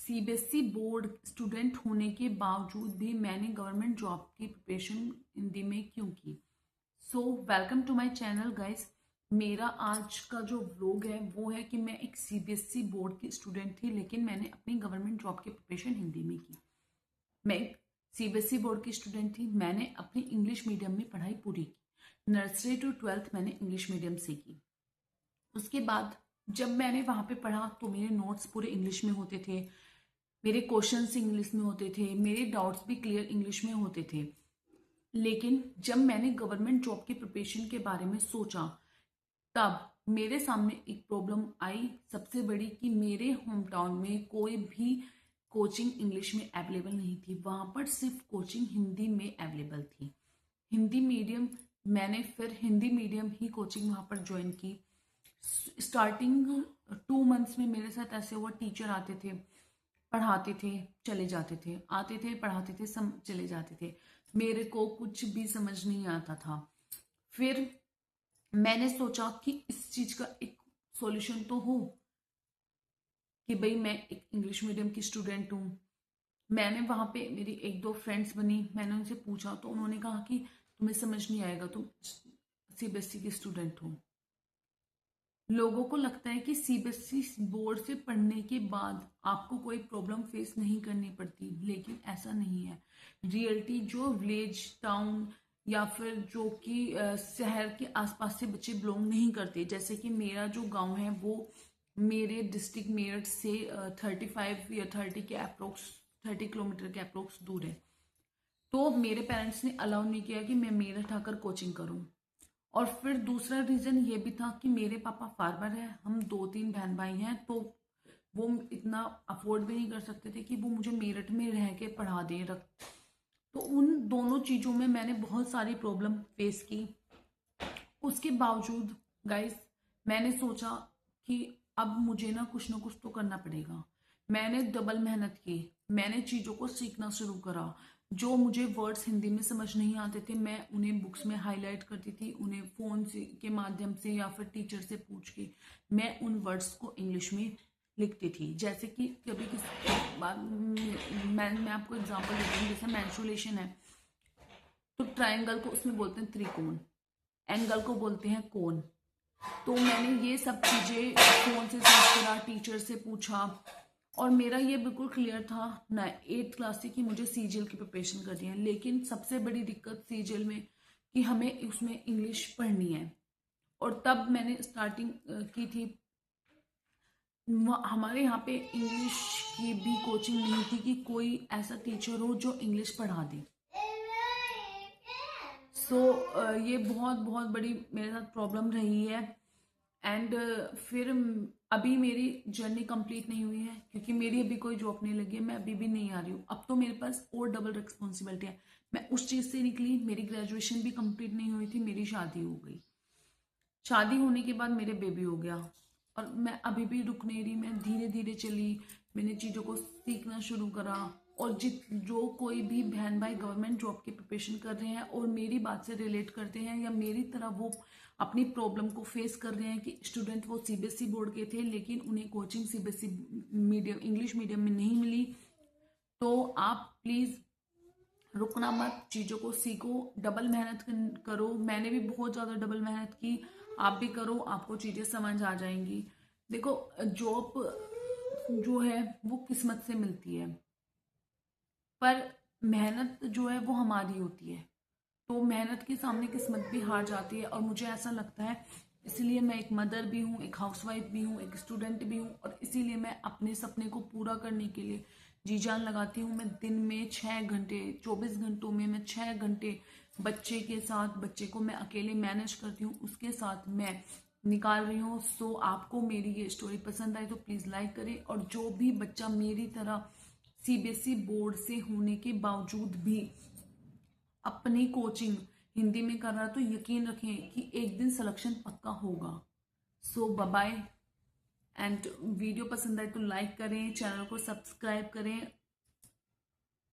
CBSE board student होने के बावजूद भी मैंने गवर्नमेंट जॉब की प्रिपरेशन हिंदी में क्यों की। So welcome to my channel guys. मेरा आज का जो व्लॉग है वो है कि मैं एक सीबीएसई बोर्ड की स्टूडेंट थी, लेकिन मैंने अपनी गवर्नमेंट जॉब की प्रिपरेशन हिंदी में की। मैं एक सीबीएसई बोर्ड की स्टूडेंट थी। मैंने अपनी इंग्लिश मीडियम में पढ़ाई पूरी की। नर्सरी टू 12th मैंने इंग्लिश मीडियम से की। उसके बाद जब मैंने वहाँ पे पढ़ा तो मेरे नोट्स पूरे इंग्लिश में होते थे, मेरे क्वेश्चंस इंग्लिश में होते थे, मेरे डाउट्स भी क्लियर इंग्लिश में होते थे। लेकिन जब मैंने गवर्नमेंट जॉब की प्रिपरेशन के बारे में सोचा, तब मेरे सामने एक प्रॉब्लम आई सबसे बड़ी, कि मेरे होम टाउन में कोई भी कोचिंग इंग्लिश में अवेलेबल नहीं थी। वहाँ पर सिर्फ कोचिंग हिंदी में अवेलेबल थी। हिंदी मीडियम, मैंने फिर हिंदी मीडियम ही कोचिंग वहाँ पर ज्वाइन की। स्टार्टिंग 2 मंथ्स में मेरे साथ ऐसे हुआ, टीचर आते थे, पढ़ाते थे, चले जाते थे, आते थे, पढ़ाते थे, चले जाते थे। मेरे को कुछ भी समझ नहीं आता था। फिर मैंने सोचा कि इस चीज का एक सॉल्यूशन तो हो, कि भाई मैं एक इंग्लिश मीडियम की स्टूडेंट हूँ। मैंने वहाँ पे मेरी एक दो फ्रेंड्स बनी, मैंने उनसे पूछा तो उन्होंने कहा कि तुम्हें समझ नहीं आएगा, तुम सीबीएसई की स्टूडेंट हो। लोगों को लगता है कि सीबीएसई बोर्ड से पढ़ने के बाद आपको कोई प्रॉब्लम फेस नहीं करनी पड़ती, लेकिन ऐसा नहीं है। रियलिटी जो विलेज टाउन या फिर जो कि शहर के आसपास से बच्चे बिलोंग नहीं करते, जैसे कि मेरा जो गांव है वो मेरे डिस्ट्रिक्ट मेरठ से 35 या 30 किलोमीटर के अप्रोक्स दूर है। तो मेरे पेरेंट्स ने अलाउ नहीं किया कि मैं मेरठ आकर कोचिंग करूं। और फिर दूसरा रीजन ये भी था कि मेरे पापा फार्मर है, हम 2-3 बहन भाई हैं, तो वो इतना अफोर्ड भी नहीं कर सकते थे कि वो मुझे मेरठ में रह के पढ़ा दे रख। तो उन दोनों चीज़ों में मैंने बहुत सारी प्रॉब्लम फेस की। उसके बावजूद गाइस मैंने सोचा कि अब मुझे ना कुछ तो करना पड़ेगा। मैंने डबल मेहनत की, मैंने चीज़ों को सीखना शुरू करा। जो मुझे वर्ड्स हिंदी में समझ नहीं आते थे, मैं उन्हें बुक्स में हाईलाइट करती थी, उन्हें फ़ोन से के माध्यम से या फिर टीचर से पूछ के मैं उन वर्ड्स को इंग्लिश में लिखती थी। जैसे कि कभी किसी बात मैं आपको एग्जांपल देती हूँ, जैसे मेंस्ट्रुएशन है तो ट्रायंगल को उसमें बोलते हैं त्रिकोण, एंगल को बोलते हैं कोण। तो मैंने ये सब चीज़ें फ़ोन से सर्च करा, टीचर से पूछा, और मेरा ये बिल्कुल क्लियर था ना 8th क्लास से कि मुझे सीजीएल की प्रिपरेशन करनी है। लेकिन सबसे बड़ी दिक्कत सीजीएल में कि हमें उसमें इंग्लिश पढ़नी है। और तब मैंने स्टार्टिंग की थी। हमारे यहाँ पे इंग्लिश की भी कोचिंग नहीं थी कि कोई ऐसा टीचर हो जो इंग्लिश पढ़ा दे। सो ये बहुत बहुत बड़ी मेरे साथ प्रॉब्लम रही है। एंड फिर अभी मेरी जर्नी कंप्लीट नहीं हुई है, क्योंकि मेरी अभी कोई जॉब नहीं लगी है, मैं अभी भी नहीं आ रही हूँ। अब तो मेरे पास और डबल रिस्पॉन्सिबिलिटी है। मैं उस चीज़ से निकली, मेरी ग्रेजुएशन भी कंप्लीट नहीं हुई थी, मेरी शादी हो गई। शादी होने के बाद मेरे बेबी हो गया, और मैं अभी भी रुक नहीं रही, मैं धीरे धीरे चली, मैंने चीज़ों को सीखना शुरू करा। और जो कोई भी बहन भाई गवर्नमेंट जॉब की प्रिपरेशन कर रहे हैं और मेरी बात से रिलेट करते हैं, या मेरी तरह वो अपनी प्रॉब्लम को फेस कर रहे हैं कि स्टूडेंट वो सीबीएसई बोर्ड के थे लेकिन उन्हें coaching CBSE medium English medium में नहीं मिली, तो आप प्लीज़ रुकना मत, चीज़ों को सीखो, डबल मेहनत करो। मैंने भी बहुत ज़्यादा डबल मेहनत की, आप भी करो, आपको चीज़ें समझ आ जाएंगी। देखो, जॉब जो है वो किस्मत से मिलती है, पर मेहनत जो है वो हमारी होती है। तो मेहनत के सामने किस्मत भी हार जाती है, और मुझे ऐसा लगता है, इसलिए मैं एक मदर भी हूँ, एक हाउसवाइफ भी हूँ, एक स्टूडेंट भी हूँ, और इसीलिए मैं अपने सपने को पूरा करने के लिए जी जान लगाती हूँ। मैं दिन में 6 घंटे, 24 घंटों में मैं 6 घंटे बच्चे के साथ, बच्चे को मैं अकेले मैनेज करती हूँ, उसके साथ मैं निकाल रही हूँ। सो आपको मेरी ये स्टोरी पसंद आई तो प्लीज़ लाइक करें, और जो भी बच्चा मेरी तरह सीबीएसई बोर्ड से होने के बावजूद भी अपनी कोचिंग हिंदी में कर रहा, तो यकीन रखें कि एक दिन सिलेक्शन पक्का होगा। सो बाय बाय। एंड वीडियो पसंद आए तो लाइक करें, चैनल को सब्सक्राइब करें,